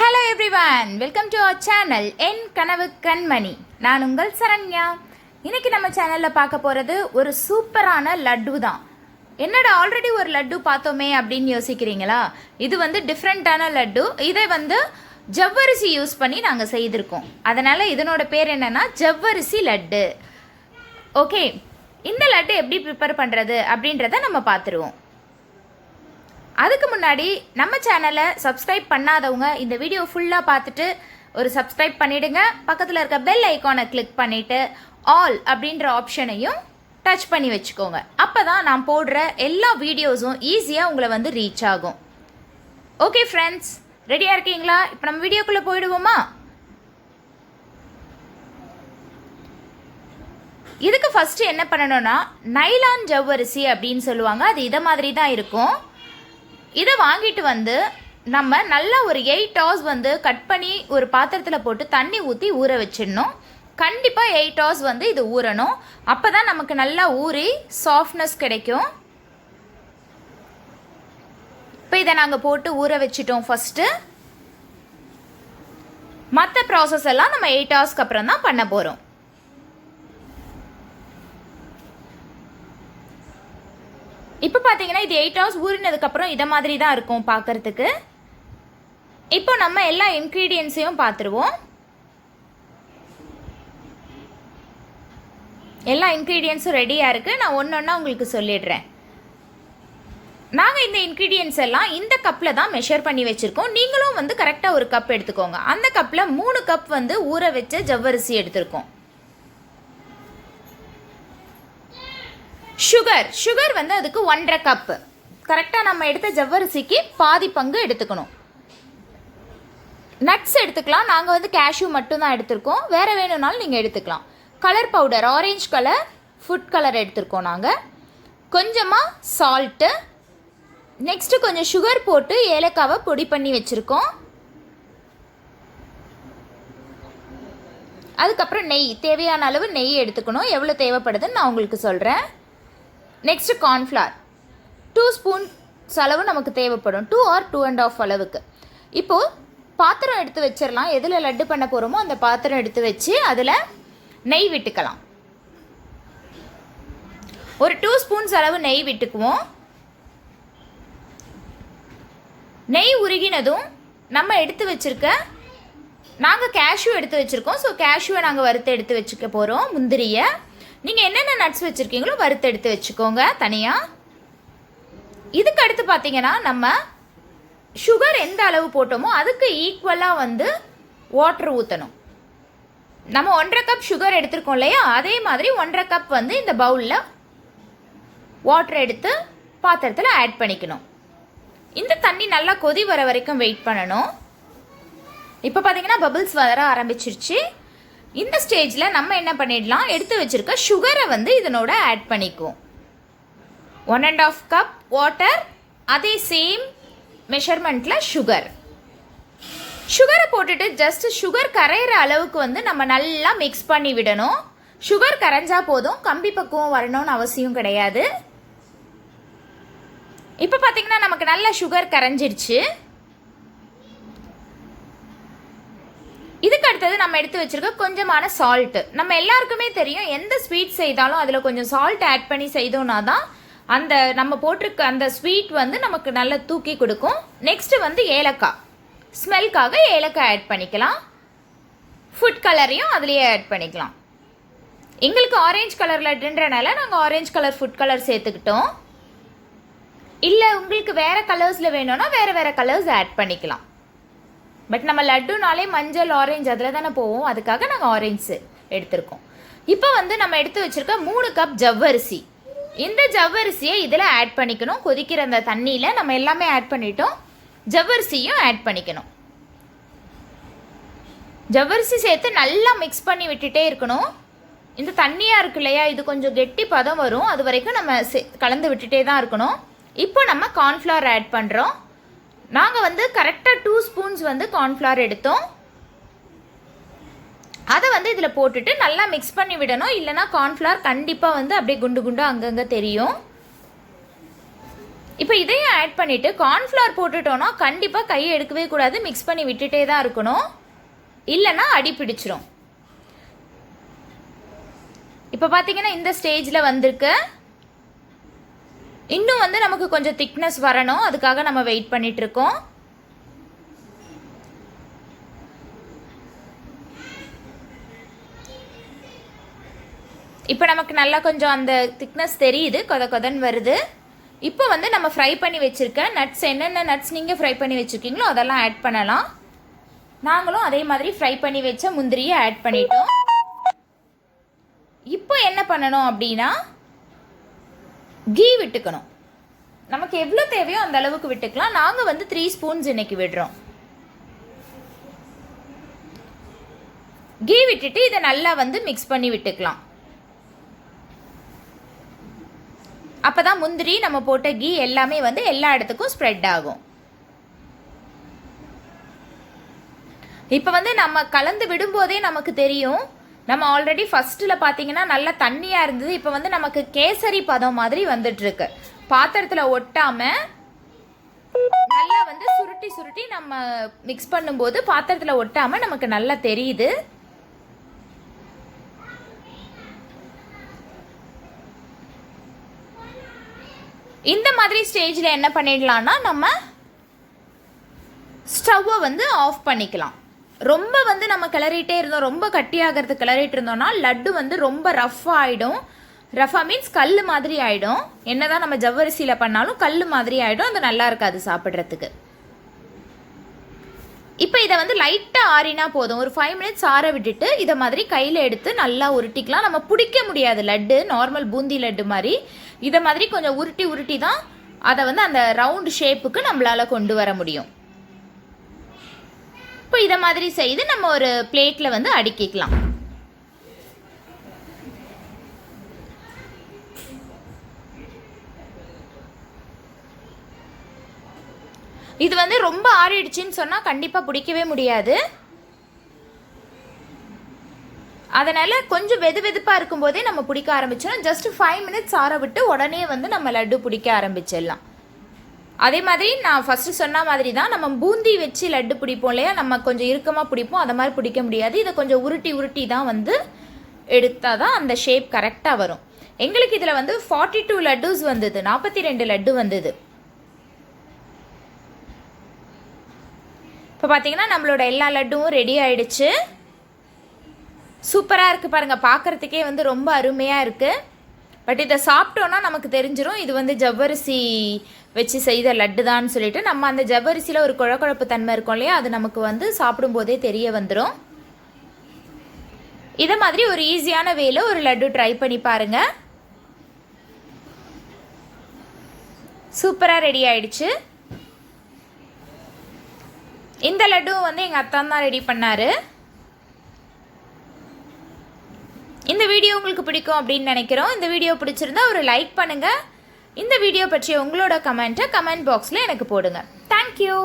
Hello everyone, welcome to our channel என் கனவு கண்மணி. நான் உங்கள் சரண்யா. இன்னைக்கு நம்ம சேனல்ல பார்க்க போறது ஒரு சூப்பரான லட்டு தான். என்னடா ஆல்ரெடி ஒரு லட்டு பார்த்தோமே அப்படின்னு யோசிக்கிறீங்களா? இது வந்து டிஃப்ரெண்டான லட்டு. இதை வந்து ஜவ்வரிசி யூஸ் பண்ணி நாங்கள் செய்திருக்கோம். அதனால இதனோட பேர் என்னன்னா ஜவ்வரிசி லட்டு. ஓகே, இந்த லட்டு எப்படி ப்ரிப்பேர் பண்ணுறது அப்படின்றத நம்ம பார்த்துருவோம். அதுக்கு முன்னாடி நம்ம சேனலை சப்ஸ்கிரைப் பண்ணாதவங்க இந்த வீடியோ ஃபுல்லாக பார்த்துட்டு ஒரு சப்ஸ்கிரைப் பண்ணிவிடுங்க. பக்கத்தில் இருக்க பெல் ஐக்கானை கிளிக் பண்ணிவிட்டு ஆல் அப்படின்ற ஆப்ஷனையும் டச் பண்ணி வச்சுக்கோங்க. அப்போ தான் நான் போடுற எல்லா வீடியோஸும் ஈஸியாக உங்களை வந்து ரீச் ஆகும். ஓகே ஃப்ரெண்ட்ஸ், ரெடியாக இருக்கீங்களா? இப்போ நம்ம வீடியோக்குள்ளே போயிடுவோமா? இதுக்கு ஃபஸ்ட்டு என்ன பண்ணணும்னா, நைலான் ஜவ்வரிசி அப்படின்னு சொல்லுவாங்க. அது இதை மாதிரி தான் இருக்கும். இதை வாங்கிட்டு வந்து நம்ம நல்லா ஒரு 8 hours வந்து கட் பண்ணி ஒரு பாத்திரத்தில் போட்டு தண்ணி ஊற்றி ஊற வச்சிடணும். கண்டிப்பாக 8 hours வந்து இது ஊறணும். அப்போ தான் நமக்கு நல்லா ஊறி சாஃப்ட்னஸ் கிடைக்கும். இப்போ இதை நாங்கள் போட்டு ஊற வச்சிட்டோம். ஃபஸ்ட்டு மற்ற ப்ராசஸ் எல்லாம் நம்ம 8 hours அப்புறம் தான் பண்ண போகிறோம். இப்போ பார்த்தீங்கன்னா இது 8 hours ஊறினதுக்கப்புறம் இதை மாதிரி தான் இருக்கும் பார்க்குறதுக்கு. இப்போ நம்ம எல்லா இன்க்ரீடியன்ஸையும் பார்த்துருவோம். எல்லா இன்க்ரீடியன்ஸும் ரெடியாக இருக்குது. நான் ஒன்று ஒன்றா உங்களுக்கு சொல்லிடுறேன். நாங்கள் இந்த இன்க்ரீடியன்ஸ் எல்லாம் இந்த கப்பில் தான் மெஷர் பண்ணி வச்சுருக்கோம். நீங்களும் வந்து கரெக்டாக ஒரு கப் எடுத்துக்கோங்க. அந்த கப்பில் 3 கப் வந்து ஊற வச்ச ஜவ்வரிசி எடுத்திருக்கோம். சுகர் வந்து அதுக்கு 1.5 கப்பு. கரெக்டாக நம்ம எடுத்த ஜவ்வரிசிக்கு பாதி பங்கு எடுத்துக்கணும். நட்ஸ் எடுத்துக்கலாம். நாங்கள் வந்து கேஷ்யூ மட்டும்தான் எடுத்திருக்கோம். வேறு வேணும்னாலும் நீங்கள் எடுத்துக்கலாம். Colour powder, orange colour food colour எடுத்திருக்கோம் நாங்கள். கொஞ்சமாக சால்ட்டு, நெக்ஸ்ட்டு கொஞ்சம் சுகர் போட்டு ஏலக்காவை பொடி பண்ணி வச்சுருக்கோம். அதுக்கப்புறம் நெய், தேவையான அளவு நெய் எடுத்துக்கணும். எவ்வளோ தேவைப்படுதுன்னு நான் உங்களுக்கு சொல்கிறேன். நெக்ஸ்ட்டு கார்ன்ஃப்ளவர் 2 ஸ்பூன்ஸ் அளவு நமக்கு தேவைப்படும். 2 or 2.5 அளவுக்கு. இப்போது பாத்திரம் எடுத்து வச்சிடலாம். எதில் லட்டு பண்ண போகிறோமோ அந்த பாத்திரம் எடுத்து வச்சு அதில் நெய் விட்டுக்கலாம். ஒரு 2 ஸ்பூன்ஸ் அளவு நெய் விட்டுக்குவோம். நெய் உருகினதும் நம்ம எடுத்து வச்சுருக்க, நாங்கள் கேஷ்யூ எடுத்து வச்சுருக்கோம். ஸோ கேஷ்யூவை நாங்கள் வறுத்து எடுத்து வச்சுக்க போகிறோம். முந்திரியை நீங்கள் என்னென்ன நட்ஸ் வச்சுருக்கீங்களோ வறுத்து எடுத்து வச்சுக்கோங்க தனியாக. இதுக்கு அடுத்து பார்த்தீங்கன்னா நம்ம சுகர் எந்த அளவு போட்டோமோ அதுக்கு ஈக்குவலாக வந்து வாட்டர் ஊற்றணும். நம்ம 1.5 கப் சுகர் எடுத்துருக்கோம் இல்லையா, அதே மாதிரி 1.5 கப் வந்து இந்த பவுலில் வாட்டர் எடுத்து பாத்திரத்தில் ஆட் பண்ணிக்கணும். இந்த தண்ணி நல்லா கொதி வர வரைக்கும் வெயிட் பண்ணணும். இப்போ பார்த்தீங்கன்னா பபிள்ஸ் வர ஆரம்பிச்சிருச்சு. இந்த ஸ்டேஜில் நம்ம என்ன பண்ணிடலாம், எடுத்து வச்சுருக்க சுகரை வந்து இதனோட ஆட் பண்ணிக்குவோம். 1.5 கப் வாட்டர், அதே சேம் மெஷர்மெண்ட்டில் சுகரை போட்டுட்டு ஜஸ்ட் சுகர் கரையிற அளவுக்கு வந்து நம்ம நல்லா மிக்ஸ் பண்ணி விடணும். சுகர் கரைஞ்சா போதும், கம்பி பக்குவம் வரணும்னு அவசியம் கிடையாது. இப்போ பார்த்தீங்கன்னா நமக்கு நல்லா சுகர் கரைஞ்சிருச்சு. இதுக்கு அடுத்தது நம்ம எடுத்து வச்சுருக்க கொஞ்சமான சால்ட்டு. நம்ம எல்லாருக்குமே தெரியும், எந்த ஸ்வீட் செய்தாலும் அதில் கொஞ்சம் சால்ட் ஆட் பண்ணி செய்தோன்னா தான் அந்த நம்ம போட்டிருக்க அந்த ஸ்வீட் வந்து நமக்கு நல்லா தூக்கி கொடுக்கும். நெக்ஸ்ட்டு வந்து ஏலக்காய், ஸ்மெல்க்காக ஏலக்காய் ஆட் பண்ணிக்கலாம். ஃபுட் கலரையும் அதுலேயே ஆட் பண்ணிக்கலாம். எங்களுக்கு ஆரஞ்சு கலர் லட்டுன்றனால நாங்கள் ஆரஞ்சு கலர் ஃபுட் கலர் சேர்த்துக்கிட்டோம். இல்லை உங்களுக்கு வேறு கலர்ஸில் வேணும்னா வேறு கலர்ஸ் ஆட் பண்ணிக்கலாம். பட் நம்ம லட்டுனாலே மஞ்சள், ஆரஞ்சு அதில் தானே போவோம். அதுக்காக நாங்கள் ஆரஞ்சு எடுத்திருக்கோம். இப்போ வந்து நம்ம எடுத்து வச்சுருக்க 3 கப் ஜவ்வரிசி, இந்த ஜவ்வரிசியை இதில் ஆட் பண்ணிக்கணும். கொதிக்கிற அந்த தண்ணியில் நம்ம எல்லாமே ஆட் பண்ணிட்டோம். ஜவ்வரிசியும் ஆட் பண்ணிக்கணும். ஜவ்வரிசி சேர்த்து நல்லா மிக்ஸ் பண்ணி விட்டுட்டே இருக்கணும். இந்த தண்ணியாக இருக்கு இல்லையா, இது கொஞ்சம் கெட்டி பதம் வரும். அது வரைக்கும் நம்ம கலந்து விட்டுட்டே தான் இருக்கணும். இப்போ நம்ம கார்ன்ஃப்ளவர் ஆட் பண்ணுறோம். நாங்கள் வந்து கரெக்டாக 2 ஸ்பூன்ஸ் வந்து கார்ன்ஃப்ளவர் எடுத்தோம். அதை வந்து இதில் போட்டுட்டு நல்லா மிக்ஸ் பண்ணி விடணும். இல்லைனா கார்ன்ஃப்ளவர் கண்டிப்பாக வந்து அப்படியே குண்டு குண்டு அங்கங்கே தெரியும். இப்போ இதையும் ஆட் பண்ணிவிட்டு கார்ன்ஃப்ளவர் போட்டுட்டோன்னா கண்டிப்பாக கையை எடுக்கவே கூடாது, மிக்ஸ் பண்ணி விட்டுட்டே தான் இருக்கணும், இல்லைன்னா அடி பிடிச்சிரும். இப்போ பார்த்தீங்கன்னா இந்த ஸ்டேஜில் வந்திருக்கு. இன்னும் வந்து நமக்கு கொஞ்சம் திக்னஸ் வரணும், அதுக்காக நம்ம வெயிட் பண்ணிகிட்ருக்கோம். இப்போ நமக்கு நல்லா கொஞ்சம் அந்த திக்னஸ் தெரியுது, கொதன்னு வருது. இப்போ வந்து நம்ம ஃப்ரை பண்ணி வச்சுருக்க நட்ஸ், என்னென்ன நட்ஸ் நீங்கள் ஃப்ரை பண்ணி வச்சுருக்கீங்களோ அதெல்லாம் ஆட் பண்ணலாம். நாங்களும் அதே மாதிரி ஃப்ரை பண்ணி வச்ச முந்திரியை ஆட் பண்ணிட்டோம். இப்போ என்ன பண்ணணும் அப்படின்னா கீ விட்டுக்கணும். நமக்கு எவ்வளோ தேவையோ அந்த அளவுக்கு விட்டுக்கலாம். நாங்கள் வந்து 3 ஸ்பூன்ஸ் இன்னைக்கு விடுறோம். கீ விட்டுட்டு இதை நல்லா வந்து மிக்ஸ் பண்ணி விட்டுக்கலாம். அப்போ தான் முந்திரி நம்ம போட்ட கீ எல்லாமே வந்து எல்லா இடத்துக்கும் ஸ்ப்ரெட் ஆகும். இப்போ வந்து நம்ம கலந்து விடும்போதே நமக்கு தெரியும், நம்ம ஆல்ரெடி ஃபஸ்ட்டில் பார்த்தீங்கன்னா நல்லா தண்ணியாக இருந்தது, இப்போ வந்து நமக்கு கேசரி பதம் மாதிரி வந்துட்டுருக்கு. பாத்திரத்தில் ஒட்டாமல் நல்லா வந்து சுருட்டி சுருட்டி நம்ம மிக்ஸ் பண்ணும்போது பாத்திரத்தில் ஒட்டாமல் நமக்கு நல்லா தெரியுது. இந்த மாதிரி ஸ்டேஜில் என்ன பண்ணிடலான்னா நம்ம ஸ்டவ்வை வந்து ஆஃப் பண்ணிக்கலாம். ரொம்ப வந்து நம்ம கிளறிட்டே இருந்தோம், ரொம்ப கட்டியாகிறது கிளறிட்டு இருந்தோம்னா லட்டு வந்து ரொம்ப ரஃப்பாக ஆகிடும். ரஃபாக மீன்ஸ் கல் மாதிரி ஆகிடும். என்ன தான் நம்ம ஜவ்வரிசியில் பண்ணாலும் கல் மாதிரி ஆகிடும், அது நல்லா இருக்காது சாப்பிட்றதுக்கு. இப்போ இதை வந்து லைட்டாக ஆறினா போதும், ஒரு 5 மினிட்ஸ் ஆற விட்டுட்டு இதை மாதிரி கையில் எடுத்து நல்லா உருட்டிக்கலாம். நம்ம பிடிக்க முடியாது லட்டு, நார்மல் பூந்தி லட்டு மாதிரி. இதை மாதிரி கொஞ்சம் உருட்டி உருட்டி தான் அதை வந்து அந்த ரவுண்டு ஷேப்புக்கு நம்மளால் கொண்டு வர முடியும். இப்போ இதை மாதிரி செய்து நம்ம ஒரு பிளேட்டில் வந்து அடுக்கிக்கலாம். இது வந்து ரொம்ப ஆறிடுச்சின்னு சொன்னால் கண்டிப்பாக பிடிக்கவே முடியாது. அதனால் கொஞ்சம் வெதுப்பாக இருக்கும்போதே நம்ம பிடிக்க ஆரம்பிச்சிடும். ஜஸ்ட் 5 மினிட்ஸ் ஆற விட்டு உடனே வந்து நம்ம லட்டு பிடிக்க ஆரம்பிச்சிடலாம். அதே மாதிரி நான் ஃபஸ்ட்டு சொன்ன மாதிரி தான் நம்ம பூந்தி வச்சு லட்டு பிடிப்போம் இல்லையா, நம்ம கொஞ்சம் இறுக்கமாக பிடிப்போம், அதை மாதிரி பிடிக்க முடியாது. இதை கொஞ்சம் உருட்டி உருட்டி தான் வந்து எடுத்தால் தான் அந்த ஷேப் கரெக்டாக வரும். எங்களுக்கு இதில் வந்து 42 லட்டூஸ் வந்தது, 42 லட்டு வந்தது. இப்போ பார்த்தீங்கன்னா நம்மளோட எல்லா லட்டுவும் ரெடி ஆகிடுச்சு. சூப்பராக இருக்குது பாருங்கள், பார்க்குறதுக்கே வந்து ரொம்ப அருமையாக இருக்குது. பட் இதை சாப்பிட்டோன்னா நமக்கு தெரிஞ்சிடும் இது வந்து ஜவ்வரிசி வச்சு செய்த லட்டு தான் சொல்லிட்டு. நம்ம அந்த ஜவ்வரிசியில் ஒரு குழக்குழப்பு தன்மை இருக்கும் இல்லையா, அது நமக்கு வந்து சாப்பிடும்போதே தெரிய வந்துடும். இதை மாதிரி ஒரு ஈஸியான வேல ஒரு லட்டு ட்ரை பண்ணி பாருங்கள். சூப்பராக ரெடி ஆயிடுச்சு. இந்த லட்டும் வந்து எங்கள் அத்தான் தான் ரெடி பண்ணார். இந்த வீடியோ உங்களுக்கு பிடிக்கும் அப்படின்னு நினைக்கிறோம். இந்த வீடியோ பிடிச்சிருந்தா ஒரு லைக் பண்ணுங்கள். இந்த வீடியோ பற்றிய உங்களோட கமெண்ட்டை கமெண்ட் பாக்ஸில் எனக்கு போடுங்க. தேங்க்யூ.